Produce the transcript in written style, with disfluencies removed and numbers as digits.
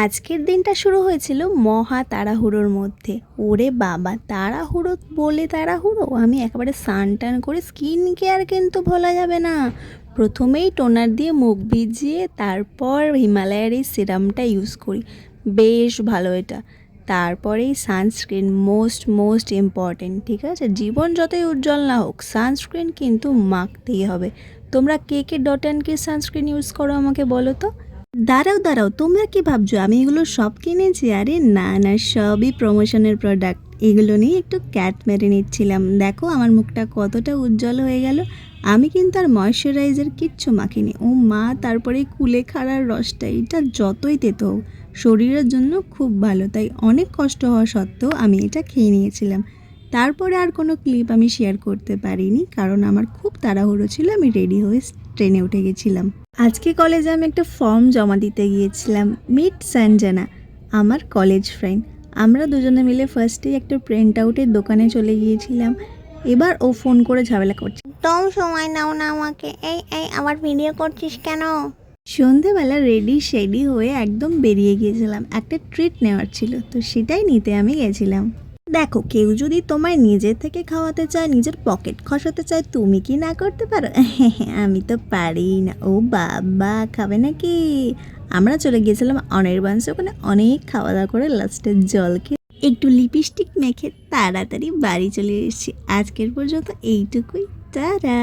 আজকের দিনটা শুরু হয়েছিল মহা তাড়াহুড়োর মধ্যে। ওরে বাবা, তাড়াহুড়ো বলে তাড়াহুড়ো! আমি একেবারে স্নান টান করে স্কিন কেয়ার কিন্তু ভোলা যাবে না। প্রথমেই টোনার দিয়ে মুখ ভিজিয়ে তারপর হিমালয়ের এই সিরামটা ইউজ করি, বেশ ভালো এটা। তারপরেই সানস্ক্রিন, মোস্ট ইম্পর্টেন্ট, ঠিক আছে? জীবন যতই উজ্জ্বল না হোক, সানস্ক্রিন কিন্তু মাখতেই হবে। তোমরা কে কে ডট অ্যান্ড কি সানস্ক্রিন ইউজ করো আমাকে বলো তো। দাঁড়াও, তোমরা কি ভাবছো আমি এগুলো সব কিনেছি? আরে না না, সবই প্রমোশনের প্রোডাক্ট। এগুলো নিয়ে একটু ক্যাট মেরে নিচ্ছিলাম। দেখো আমার মুখটা কতটা উজ্জ্বল হয়ে গেল। আমি কিন্তু আর ময়শ্চারাইজার কিচ্ছু মাখিনি। ও মা, তারপরে কুলেখাড়ার রসটা, এটা যতই তেতো হোক শরীরের জন্য খুব ভালো, তাই অনেক কষ্ট হওয়া সত্ত্বেও আমি এটা খেয়ে নিয়েছিলাম। তারপরে আর কোনো ক্লিপ আমি শেয়ার করতে পারিনি, কারণ আমার খুব তাড়াহুড়ো ছিল। আমি রেডি হয়ে ট্রেনে উঠে গেছিলাম। আজকে কলেজে আমি একটা ফর্ম জমা দিতে গিয়েছিলাম। মিট সঞ্জনা, আমার কলেজ ফ্রেন্ড। আমরা দুজনে মিলে ফার্স্টেই একটা প্রিন্ট আউটের দোকানে চলে গিয়েছিলাম। এবার ও ফোন করে ঝামেলা করছে, একদম সময় নাও না আমাকে। এই এই আবার ভিডিও করছিস কেন? সন্ধেবেলা রেডি শেডি হয়ে একদম বেরিয়ে গিয়েছিলাম। একটা ট্রিট নেওয়ার ছিল, তো সেটাই নিতে আমি গেছিলাম। দেখো, কেউ যদি তোমায় নিজের থেকে খাওয়াতে চায়, নিজের পকেট খসাতে চায়, তুমি কি না করতে পারো? আমি তো পারি না। ও বাবা, খাবে নাকি? আমরা চলে গিয়েছিলাম অনির্বাণসে। ওখানে অনেক খাওয়া দাওয়া করে লাস্টের জল খেয়ে একটু লিপস্টিক মেখে তাড়াতাড়ি বাড়ি চলে এসেছি। আজকের পর্যন্ত এইটুকুই। তারা